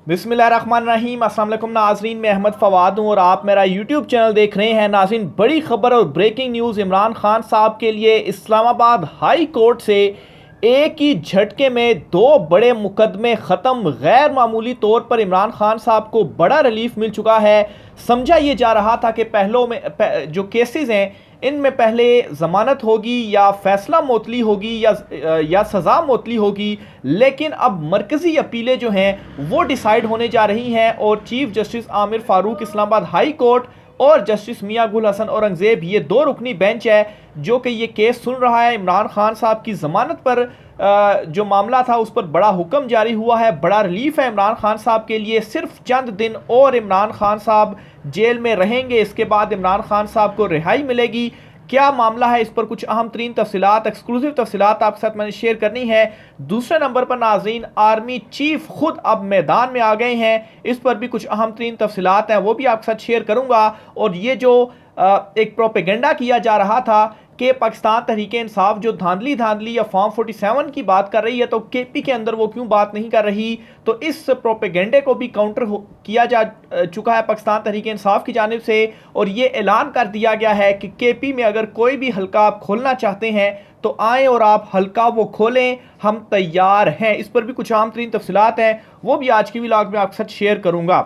बिस्मिल्लाहिर्रहमानिर्रहीम। अस्सलाम वालेकुम नाज़रीन, मैं अहमद फवाद हूँ और आप मेरा यूट्यूब चैनल देख रहे हैं। नाज़रीन, बड़ी खबर और ब्रेकिंग न्यूज़ इमरान खान साहब के लिए इस्लामाबाद हाई कोर्ट से एक ही झटके में दो बड़े मुकदमे ख़त्म। गैर मामूली तौर पर इमरान खान साहब को बड़ा रिलीफ मिल चुका है। समझा ये जा रहा था कि पहलों में जो केसेस हैं इनमें पहले ज़मानत होगी या फ़ैसला मुअत्तली होगी या सज़ा मुअत्तली होगी, लेकिन अब मरकज़ी अपीलें जो हैं वो डिसाइड होने जा रही हैं और chief justice Aamir Farooq Islamabad high court और जस्टिस मियां गुल हसन औरंगज़ेब, ये दो रुकनी बेंच है जो कि ये केस सुन रहा है। इमरान खान साहब की ज़मानत पर जो मामला था उस पर बड़ा हुक्म जारी हुआ है। बड़ा रिलीफ है इमरान खान साहब के लिए। सिर्फ चंद दिन और इमरान खान साहब जेल में रहेंगे, इसके बाद इमरान खान साहब को रिहाई मिलेगी। क्या मामला है, इस पर कुछ अहम तरीन तफसीलात, एक्सक्लूसिव तफसीलात आपके साथ मैंने शेयर करनी है। दूसरे नंबर पर नाज़रीन, आर्मी चीफ खुद अब मैदान में आ गए हैं, इस पर भी कुछ अहम तरीन तफसीलात हैं, वो भी आपके साथ शेयर करूँगा। और ये जो एक प्रोपेगेंडा किया जा रहा था कि पाकिस्तान तहरीके इंसाफ जो धांधली या फॉर्म 47 की बात कर रही है, तो केपी के अंदर वो क्यों बात नहीं कर रही, तो इस प्रोपेगेंडे को भी काउंटर किया जा चुका है पाकिस्तान तहरीके इंसाफ की जानिब से। और ये ऐलान कर दिया गया है कि केपी में अगर कोई भी हल्का आप खोलना चाहते हैं तो आएँ और आप हल्का वो खोलें, हम तैयार हैं। इस पर भी कुछ आम तरीन तफसीलात हैं, वो भी आज की व्लॉग में आपके साथ शेयर करूँगा।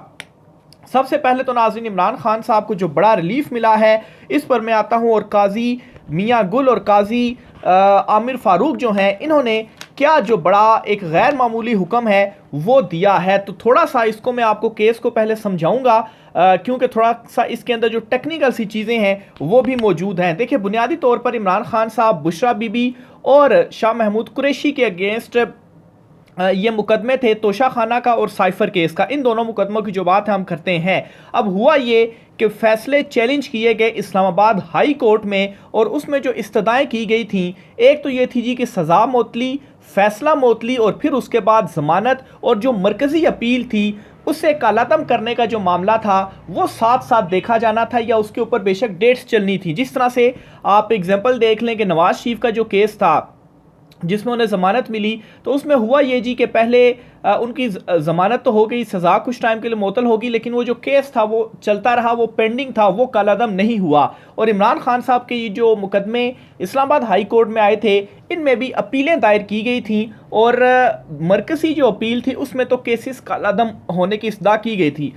सबसे पहले तो नाज़रीन, इमरान खान साहब को जो बड़ा रिलीफ मिला है इस पर मैं आता हूँ। और काजी मियां गुल और काजी आमिर फ़ारूक जो हैं, इन्होंने क्या जो बड़ा एक गैर मामूली हुक्म है वो दिया है, तो थोड़ा सा इसको मैं आपको केस को पहले समझाऊंगा क्योंकि थोड़ा सा इसके अंदर जो टेक्निकल सी चीज़ें हैं वो भी मौजूद हैं। देखिए, बुनियादी तौर पर इमरान खान साहब बुशरा बीबी और शाह महमूद कुरैशी के अगेंस्ट ये मुकदमे थे, तोशा खाना का और साइफर केस का। इन दोनों मुकदमों की जो बात है हम करते हैं। अब हुआ ये कि फैसले चैलेंज किए गए इस्लामाबाद हाई कोर्ट में, और उसमें जो इस्तदाएँ की गई थी, एक तो ये थी जी कि सज़ा मुअत्तली, फैसला मुअत्तली और फिर उसके बाद ज़मानत, और जो मरकज़ी अपील थी उससे कालादम करने का जो मामला था वो साथ साथ देखा जाना था, या उसके ऊपर बेशक डेट्स चलनी थी। जिस तरह से आप एग्जाम्पल देख लें कि नवाज शरीफ का जो केस था जिसमें उन्हें ज़मानत मिली, तो उसमें हुआ ये जी कि पहले उनकी ज़मानत तो हो गई, सज़ा कुछ टाइम के लिए मुअत्तल होगी, लेकिन वो जो केस था वो चलता रहा, वो पेंडिंग था, वो कालादम नहीं हुआ। और इमरान खान साहब के ये जो मुकदमे इस्लामाबाद हाई कोर्ट में आए थे, इनमें भी अपीलें दायर की गई थी, और मरकज़ी जो अपील थी उसमें तो केसेस कालादम होने की इस्तदा की गई थी।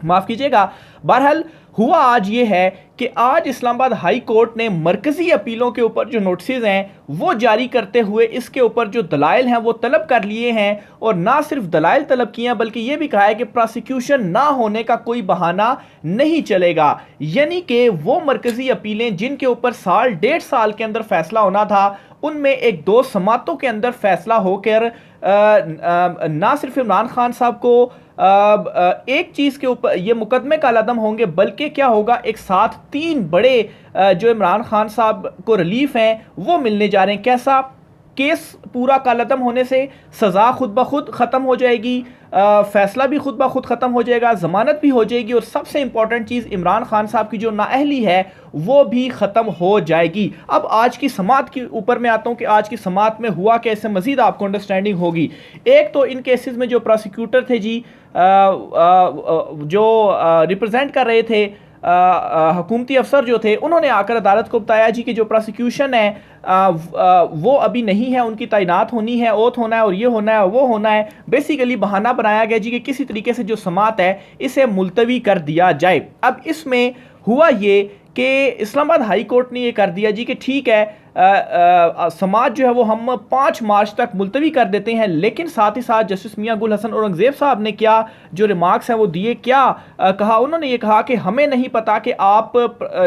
माफ़ कीजिएगा। बहरहाल हुआ आज ये है कि आज इस्लामाबाद हाई कोर्ट ने मरकज़ी अपीलों के ऊपर जो नोटिस हैं वो जारी करते हुए इसके ऊपर जो दलाइल हैं वो तलब कर लिए हैं, और ना सिर्फ दलाइल तलब किए हैं बल्कि ये भी कहा है कि प्रोसिक्यूशन ना होने का कोई बहाना नहीं चलेगा। यानी कि वो मरकज़ी अपीलें जिनके ऊपर साल 1.5 साल के अंदर फैसला होना था, उनमें एक दो समातों के अंदर फैसला होकर ना सिर्फ इमरान खान साहब को एक चीज़ के ऊपर ये मुकदमे कालादम होंगे, बल्कि क्या होगा, एक साथ 3 बड़े जो इमरान खान साहब को रिलीफ हैं वो मिलने जा रहे हैं। कैसा? केस पूरा कालादम होने से सज़ा खुद ब खुद ख़त्म हो जाएगी, फ़ैसला भी खुद ब खुद ख़त्म हो जाएगा, ज़मानत भी हो जाएगी, और सबसे इंपॉर्टेंट चीज़ इमरान खान साहब की जो नाअहली है वो भी ख़त्म हो जाएगी। अब आज की समात के ऊपर मैं आता हूँ कि आज की समात में हुआ कैसे, मज़ीद आपको अंडरस्टैंडिंग होगी। एक तो इन केसेस में जो प्रोसिक्यूटर थे जी, जो रिप्रेजेंट कर रहे थे, हुकूमती अफसर जो थे, उन्होंने आकर अदालत को बताया जी कि जो प्रोसिक्यूशन है वो अभी नहीं है, उनकी तैनात होनी है, ओथ होना है, और ये होना है, वो होना है। बेसिकली बहाना बनाया गया जी कि किसी तरीके से जो समात है इसे मुलतवी कर दिया जाए। अब इसमें हुआ ये कि इस्लामाबाद हाई कोर्ट ने ये कर दिया जी कि ठीक है, समाज जो है वो हम 5 मार्च तक मुलतवी कर देते हैं, लेकिन साथ ही साथ जस्टिस मियां गुल हसन औरंगज़ेब साहब ने क्या जो रिमार्क्स हैं वो दिए, क्या कहा, उन्होंने ये कहा कि हमें नहीं पता कि आप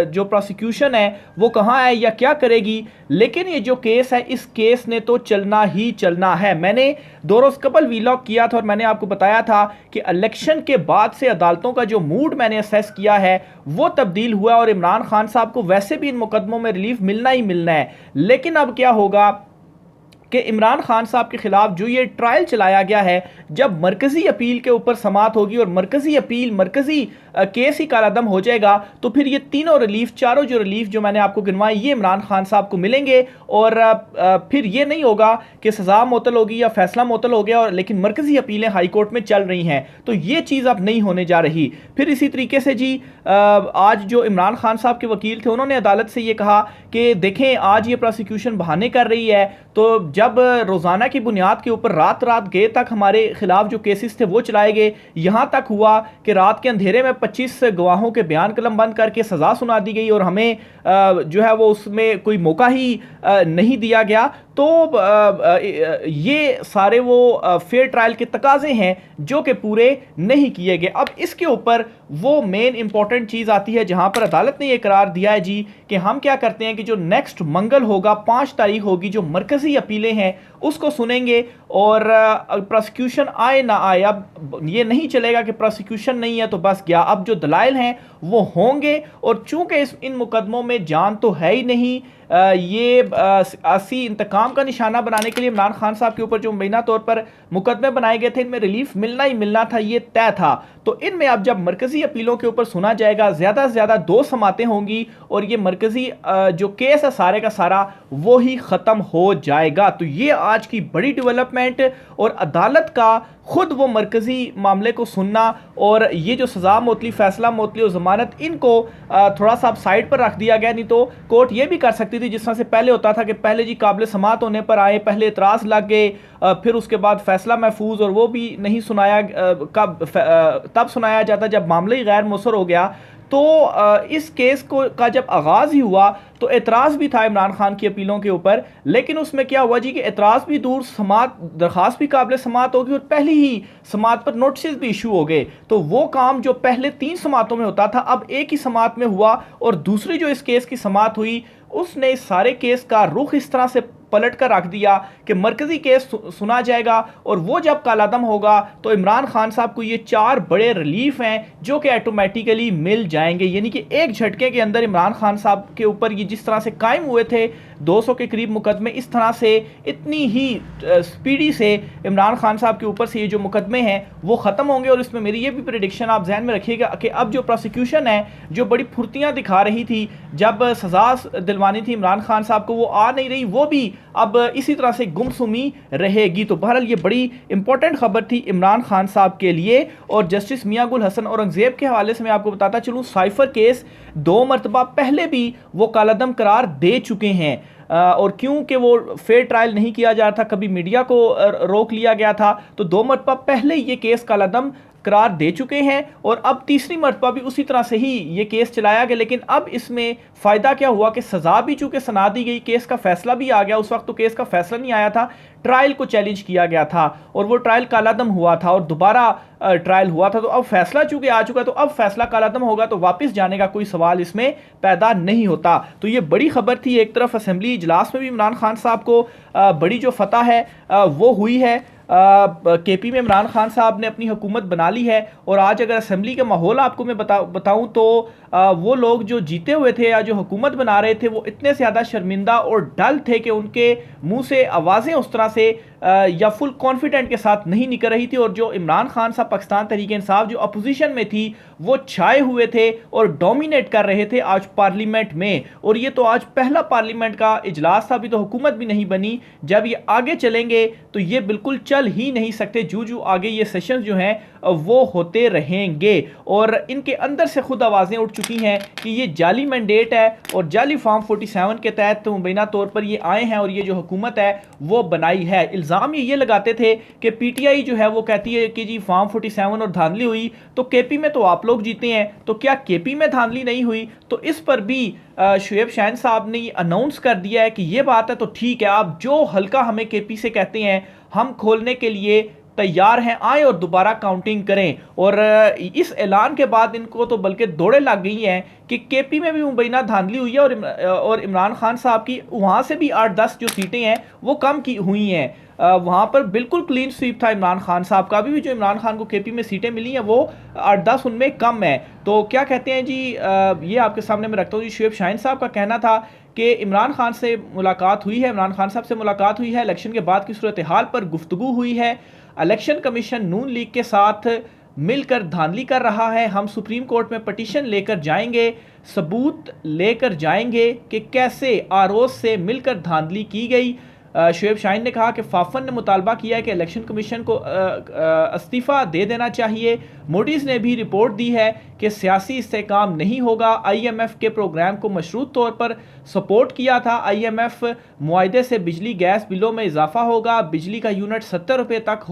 जो प्रोसिक्यूशन है वो कहाँ है या क्या करेगी, लेकिन ये जो केस है इस केस ने तो चलना ही चलना है। मैंने 2 रोज़ कबल वीलॉग किया था और मैंने आपको बताया था कि इलेक्शन के बाद से अदालतों का जो मूड मैंने असेस किया है वो तब्दील हुआ, और इमरान खान साहब को वैसे भी इन मुकदमों में रिलीफ मिलना ही मिलना है। लेकिन अब क्या होगा कि इमरान खान साहब के खिलाफ जो ये ट्रायल चलाया गया है, जब मरकजी अपील के ऊपर समात होगी और मरकजी अपील मरकजी केस ही कालादम हो जाएगा, तो फिर ये तीनों रिलीफ, चारों जो रिलीफ जो मैंने आपको गिनवाए, ये इमरान खान साहब को मिलेंगे। और फिर ये नहीं होगा कि सजा मुअत्तल होगी या फैसला मुअत्तल हो गया और लेकिन मरकजी अपीलें हाई कोर्ट में चल रही हैं, तो ये चीज़ अब नहीं होने जा रही। फिर इसी तरीके से जी आज जो इमरान खान साहब के वकील थे, उन्होंने अदालत से ये कहा कि देखें, आज ये प्रोसिक्यूशन बहाने कर रही है, तो जब रोज़ाना की बुनियाद के ऊपर रात रात गए तक हमारे खिलाफ जो केसेस थे वो चलाए गए, यहाँ तक हुआ कि रात के अंधेरे में 25 गवाहों के बयान कलम बंद करके सज़ा सुना दी गई और हमें जो है वो उसमें कोई मौका ही नहीं दिया गया। तो ये सारे वो फेयर ट्रायल के तकाजे हैं जो कि पूरे नहीं किए गए। अब इसके ऊपर वो मेन इंपॉर्टेंट चीज़ आती है जहां पर अदालत ने ये करार दिया है जी कि हम क्या करते हैं कि जो नेक्स्ट मंगल होगा, 5 तारीख होगी, जो मरकजी अपीलें हैं उसको सुनेंगे और प्रोसिक्यूशन आए ना आए, अब ये नहीं चलेगा कि प्रोसिक्यूशन नहीं है तो बस गया। अब जो दलाइल हैं वो होंगे और चूंकि इन मुकदमों में जान तो है ही नहीं, ये सियासी इंतकाम का निशाना बनाने के लिए इमरान खान साहब के ऊपर जो मुबैना तौर पर मुकदमे बनाए गए थे, इनमें रिलीफ मिलना ही मिलना था, ये तय था। तो इनमें अब जब मरकजी अपीलों के ऊपर सुना जाएगा, ज़्यादा से ज़्यादा 2 समातें होंगी और ये मरकजी जो केस है सारे का सारा वो ही ख़त्म हो जाएगा। तो ये आज की बड़ी डेवलपमेंट और अदालत का खुद वो मरकजी मामले को सुनना और ये जो सज़ा मुअत्तली, फैसला मुअत्तली और ज़मानत, इनको थोड़ा सा साइड पर रख दिया गया। नहीं तो कोर्ट ये भी कर सकती थी जिस तरह से पहले होता था कि पहले जी काबिल समात होने पर आए, पहले एतराज़ लग गए, फिर उसके बाद फैसला महफूज और वो भी नहीं सुनाया, तब सुनाया जाता जब मामला ही गैर मुसर हो गया। तो इस केस का जब आगाज़ ही हुआ तो एतराज़ भी था इमरान खान की अपीलों के ऊपर, लेकिन उसमें क्या हुआ जी कि एतराज़ भी दूर, समात दरख्वास्त भी काबिल समात होगी और पहली ही समात पर नोटिस भी इशू हो गए। तो वो काम जो पहले 3 समातों में होता था अब एक ही समात में हुआ और दूसरी जो इस केस की समात हुई उसने इस सारे केस का रुख इस तरह से पलट कर रख दिया कि मरकजी केस सुना जाएगा और वो जब कालादम होगा तो इमरान खान साहब को ये 4 बड़े रिलीफ हैं जो कि ऑटोमेटिकली मिल जाएंगे। यानी कि एक झटके के अंदर इमरान खान साहब के ऊपर ये जिस तरह से कायम हुए थे 200 के करीब मुकदमे, इस तरह से इतनी ही स्पीडी से इमरान खान साहब के ऊपर से ये जो मुकदमे हैं वो ख़त्म होंगे। और इसमें मेरी ये भी प्रेडिक्शन आप जहन में रखिएगा कि अब जो प्रोसिक्यूशन है जो बड़ी फुर्तियाँ दिखा रही थी, जब सज़ा दिलवानी थी इमरान खान साहब को, वो आ नहीं रही, वो भी अब इसी तरह से गुमसुमी रहेगी। तो बहरहाल ये बड़ी इंपॉर्टेंट खबर थी इमरान खान साहब के लिए। और जस्टिस मियां गुल हसन औरंगजेब के हवाले से मैं आपको बताता चलूँ, साइफर केस 2 मरतबा पहले भी वो कालादम करार दे चुके हैं और क्योंकि वो फेयर ट्रायल नहीं किया जा रहा था, कभी मीडिया को रोक लिया गया था, तो 2 मरतबा पहले ये केस कालादम करार दे चुके हैं और अब तीसरी मरतबा भी उसी तरह से ही ये केस चलाया गया। लेकिन अब इसमें फ़ायदा क्या हुआ कि सज़ा भी चूँकि सुना दी गई, केस का फैसला भी आ गया। उस वक्त तो केस का फैसला नहीं आया था, ट्रायल को चैलेंज किया गया था और वो ट्रायल कालादम हुआ था और दोबारा ट्रायल हुआ था। तो अब फैसला चूँकि आ चुका, तो अब फैसला कालादम होगा तो वापस जाने का कोई सवाल इसमें पैदा नहीं होता। तो ये बड़ी खबर थी। एक तरफ असेंबली इजलास में भी इमरान खान साहब को बड़ी जो फतह है वो हुई है। केपी में इमरान खान साहब ने अपनी हुकूमत बना ली है और आज अगर असेंबली का माहौल आपको मैं बताऊं तो वो लोग जो जीते हुए थे या जो हुकूमत बना रहे थे वो इतने ज़्यादा शर्मिंदा और डल थे कि उनके मुंह से आवाज़ें उस तरह से या फुल कॉन्फिडेंट के साथ नहीं निकल रही थी। और जो इमरान खान साहब पाकिस्तान तहरीक इंसाफ जो अपोजिशन में थी वो छाए हुए थे और डोमिनेट कर रहे थे आज पार्लियामेंट में। और ये तो आज पहला पार्लियामेंट का इजलास था, अभी तो हुकूमत भी नहीं बनी। जब ये आगे चलेंगे तो ये बिल्कुल चल ही नहीं सकते, जो आगे ये सेशंस जो हैं वो होते रहेंगे। और इनके अंदर से खुद आवाज़ें उठ चुकी हैं कि ये जाली मैंडेट है और जाली फॉर्म 47 के तहत मुबैना तौर पर ये आए हैं और ये जो हुकूमत है वो बनाई है। इल्ज़ाम ये लगाते थे कि पीटीआई जो है वो कहती है कि जी फॉर्म 47 और धांधली हुई तो केपी में तो आप लोग जीते हैं, तो क्या केपी में धांधली नहीं हुई? तो इस पर भी शुएब शाहीन साहब ने अनाउंस कर दिया है कि ये बात है तो ठीक है, आप जो हल्का हमें केपी से कहते हैं हम खोलने के लिए तैयार हैं, आए और दोबारा काउंटिंग करें। और इस ऐलान के बाद इनको तो बल्कि दौड़े लग गई हैं कि केपी में भी मुबैना धांधली हुई है और इमरान खान साहब की वहाँ से भी 8-10 जो सीटें हैं वो कम की हुई हैं। वहाँ पर बिल्कुल क्लीन स्वीप था इमरान खान साहब का। अभी भी जो इमरान खान को केपी में सीटें मिली हैं वो 8-10 उनमें कम है। तो क्या कहते हैं जी, ये आपके सामने मैं रखता हूँ जी। शुएब शाहीन साहब का कहना था कि इमरान खान से मुलाकात हुई है, इमरान खान साहब से मुलाकात हुई है, इलेक्शन के बाद की सूरत हाल पर गुफ्तगू हुई है, इलेक्शन कमीशन नून लीग के साथ मिलकर धांधली कर रहा है, हम सुप्रीम कोर्ट में पटिशन लेकर जाएंगे, सबूत लेकर जाएंगे कि कैसे आरओज से मिलकर धांधली की गई। शुएब शाहीन ने कहा कि फाफन ने मुतालबा किया है कि इलेक्शन कमीशन को इस्तीफ़ा दे देना चाहिए। मूडीज़ ने भी रिपोर्ट दी है कि सियासी इस्तेहकाम नहीं होगा। IMF के प्रोग्राम को मशरूत तौर पर सपोर्ट किया था। IMF मुआहदे से बिजली गैस बिलों में इजाफा होगा, बिजली का यूनिट 70 रुपये तक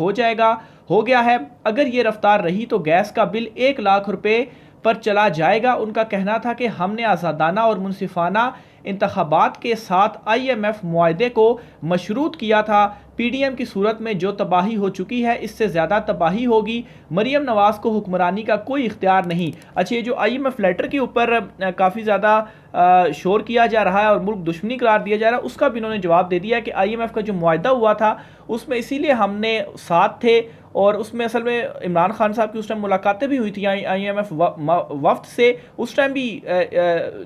हो गया है। अगर ये रफ्तार रही तो गैस का बिल 1 लाख रुपये पर चला जाएगा। उनका कहना था कि हमने आज़ादाना और मुनसिफाना इंतखाबात के साथ IMF मुआहदे को मशरूत किया था। PDM की सूरत में जो तबाही हो चुकी है इससे ज़्यादा तबाही होगी। मरीम नवाज़ को हुक्मरानी का कोई इख्तियार नहीं। अच्छा, ये जो IMF लेटर के ऊपर काफ़ी ज़्यादा शोर किया जा रहा है और मुल्क दुश्मनी करार दिया जा रहा है, उसका भी इन्होंने जवाब दे दिया कि IMF का जो मुआहदा हुआ था उसमें इसीलिए हमने साथ थे, और उसमें असल में इमरान खान साहब की उस टाइम मुलाकातें भी हुई थी IMF वफ्द से। उस टाइम भी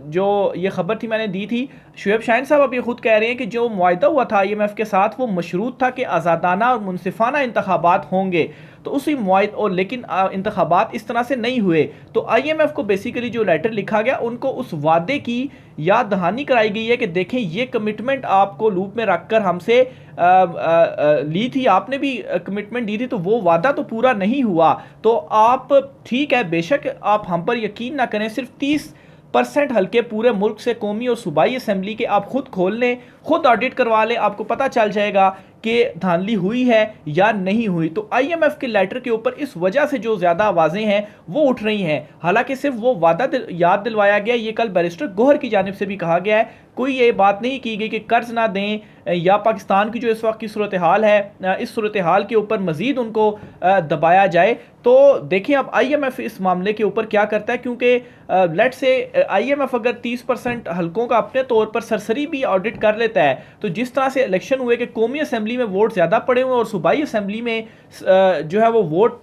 जो ये खबर थी मैंने दी थी। शुएब शाहीन साहब अब ये खुद कह रहे हैं कि जो मुआहदा हुआ था IMF के साथ वो मशरूत था कि आज़ादाना और मुनसिफाना इंतखाबात होंगे, तो उसी मुआहदे और लेकिन इंतखाबात इस तरह से नहीं हुए। तो IMF को बेसिकली जो लेटर लिखा गया उनको उस वादे की याद दहानी कराई गई है कि देखें ये कमिटमेंट आपको लूप में रखकर हमसे ली थी, आपने भी कमिटमेंट दी थी, तो वो वादा तो पूरा नहीं हुआ। तो आप ठीक है, बेशक आप हम पर यकीन ना करें, सिर्फ 30% हल्के पूरे मुल्क से कौमी और सूबाई असम्बली के आप खुद खोल लें, खुद ऑडिट करवा लें, आपको पता चल जाएगा कि धांधली हुई है या नहीं हुई। तो IMF के लेटर के ऊपर इस वजह से जो ज़्यादा आवाज़ें हैं वो उठ रही हैं। हालांकि सिर्फ वो वादा याद दिलवाया गया, ये कल बैरिस्टर गोहर की जानिब से भी कहा गया है, कोई ये बात नहीं की गई कि कर्ज ना दें या पाकिस्तान की जो इस वक्त की सूरत हाल है, इस सूरत हाल के ऊपर मज़ीद उनको दबाया जाए। तो देखिए अब IMF इस मामले के ऊपर क्या करता है, क्योंकि लेट से IMF अगर 30% हल्कों का अपने तौर पर सरसरी भी ऑडिट कर लेता है, तो जिस तरह से इलेक्शन हुए कि कौमी असम्बली में वोट ज़्यादा पड़े हुए और सूबाई असम्बली में जो है वो वोट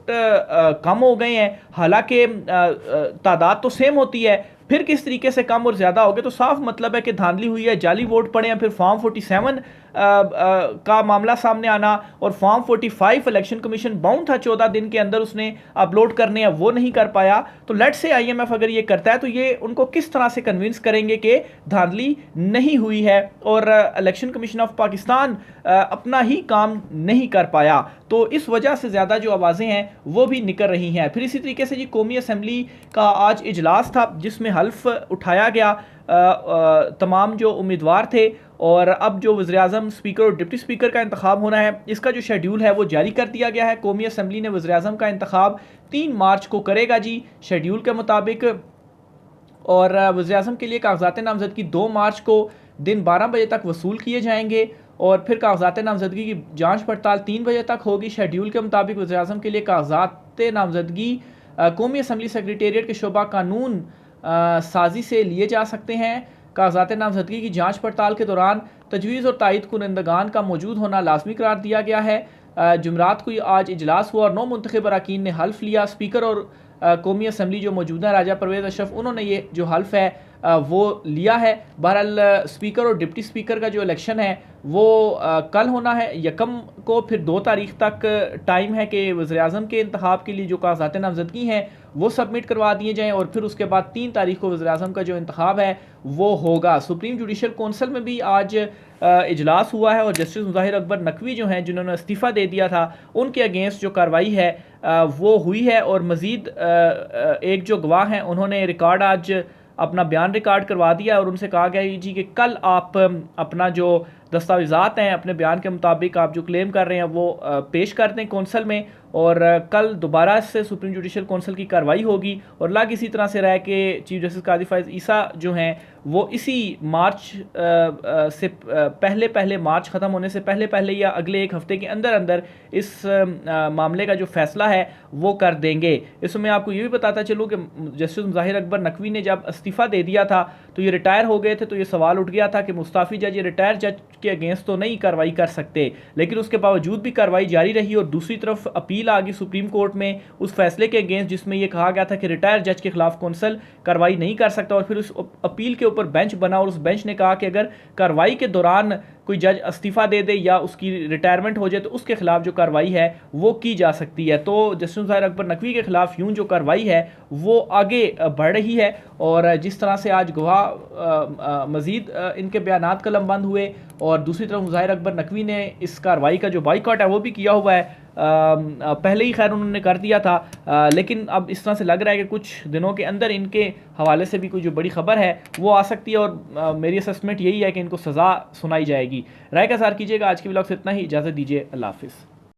कम हो गए हैं, हालांकि तादाद तो सेम होती है, फिर किस तरीके से कम और ज़्यादा हो गए, तो साफ मतलब है कि धांधली हुई है, जाली वोट पड़े हैं। फिर फॉर्म 47 का मामला सामने आना, और फॉर्म 45 इलेक्शन कमीशन बाउंड था 14 दिन के अंदर उसने अपलोड करने हैं, वो नहीं कर पाया। तो लेट से IMF अगर ये करता है तो ये उनको किस तरह से कन्विंस करेंगे कि धांधली नहीं हुई है और इलेक्शन कमीशन ऑफ पाकिस्तान अपना ही काम नहीं कर पाया। तो इस वजह से ज़्यादा जो आवाज़ें हैं वो भी निकल रही हैं। फिर इसी तरीके से जी कौमी असम्बली का आज इजलास था जिसमें हल्फ उठाया गया तमाम जो उम्मीदवार थे, और अब जो वज़ीर-ए-आज़म, स्पीकर और डिप्टी स्पीकर का इंतखाब होना है, इसका जो शेड्यूल है वो जारी कर दिया गया है। कौमी असम्बली ने वज़ीर-ए-आज़म का इंतखाब 3 मार्च को करेगा जी शेड्यूल के मुताबिक, और वज़ीर-ए-आज़म के लिए कागज़ात नामज़दगी 2 मार्च को दिन 12 बजे तक वसूल किए जाएंगे, और फिर कागज़ात नामज़दगी की जांच पड़ताल 3 बजे तक होगी। शेड्यूल के मुताबिक वज़ीर-ए-आज़म के लिए कागज़ात नामज़दगी कौमी असम्बली सेक्रेटेरिएट के शोबा कानून साजी से लिए जा सकते हैं। कागज़ात नामज़दगी की जांच पड़ताल के दौरान तजवीज़ और तायद कुनंदगान का मौजूद होना लाजमी करार दिया गया है। जुमरात को आज इजलास हुआ और 9 मुंतखब अरकान ने हल्फ लिया। स्पीकर और कौमी असम्बली जो मौजूदा राजा परवेज़ अशरफ, उन्होंने ये जो हल्फ है वो लिया है। बहरहाल स्पीकर और डिप्टी स्पीकर का जो इलेक्शन है वो कल होना है 1 को, फिर 2 तारीख तक टाइम है कि वज़ीर-ए-आज़म के इंतखाब के लिए जो कागज़ात नामज़दगी हैं वो सबमिट करवा दिए जाएँ, और फिर उसके बाद 3 तारीख को वज़ीर-ए-आज़म का जो इंतखाब है वो होगा। सुप्रीम जुडिशल कौंसिल में भी आज इजलास हुआ है, और जस्टिस मुज़ाहिर अकबर नकवी जो हैं जिन्होंने इस्तीफ़ा दे दिया था उनके अगेंस्ट जो कार्रवाई है वो हुई है, और मज़ीद एक जो गवाह हैं उन्होंने रिकॉर्ड आज अपना बयान रिकॉर्ड करवा दिया, और उनसे कहा गया जी कि कल आप अपना जो दस्तावेज़ात हैं अपने बयान के मुताबिक आप जो क्लेम कर रहे हैं वो पेश कर दें कौंसल में, और कल दोबारा से सुप्रीम जुडिशल कौंसिल की कार्रवाई होगी। और लाग इसी तरह से रहा कि चीफ जस्टिस काजी फाइज ईसा जो हैं वो इसी मार्च से पहले मार्च ख़त्म होने से पहले या अगले 1 हफ़्ते के अंदर इस मामले का जो फ़ैसला है वो कर देंगे। इसमें मैं आपको ये भी बताता चलूँ कि जस्टिस मुज़ाहिर अकबर नकवी ने जब इस्तीफ़ा दे दिया था तो ये रिटायर हो गए थे, तो ये सवाल उठ गया था कि मुस्ताफ़ी जज ये रिटायर जज के अगेंस्ट तो नहीं कार्रवाई कर सकते, लेकिन उसके बावजूद भी कार्रवाई जारी रही, और दूसरी तरफ अपील आ गई सुप्रीम कोर्ट में उस फैसले के अगेंस्ट जिसमें यह कहा गया था कि रिटायर जज के खिलाफ कौंसिल कार्रवाई नहीं कर सकता, और फिर उस अपील के ऊपर ऊपर बेंच बना और उस बेंच ने कहा कि अगर कार्रवाई के दौरान कोई जज इस्तीफ़ा दे दे या उसकी रिटायरमेंट हो जाए तो उसके खिलाफ जो कार्रवाई है वो की जा सकती है। तो जस्टिस ज़ाहिर अकबर नकवी के खिलाफ यूं जो कार्रवाई है वो आगे बढ़ रही है और जिस तरह से आज गवाह मज़ीद इनके बयानात कलमबंद हुए और दूसरी तरफ ज़ाहिर अकबर नकवी ने इस कार्रवाई का जो बाइकआउट है वो भी किया हुआ है। पहले ही खैर उन्होंने कर दिया था, लेकिन अब इस तरह से लग रहा है कि कुछ दिनों के अंदर इनके हवाले से भी कोई जो बड़ी खबर है वो आ सकती है और मेरी असेसमेंट यही है कि इनको सज़ा सुनाई जाएगी। राय का इज़हार कीजिएगा। आज की व्लॉग से इतना ही, इजाज़त दीजिए, अल्लाह हाफ़िज़।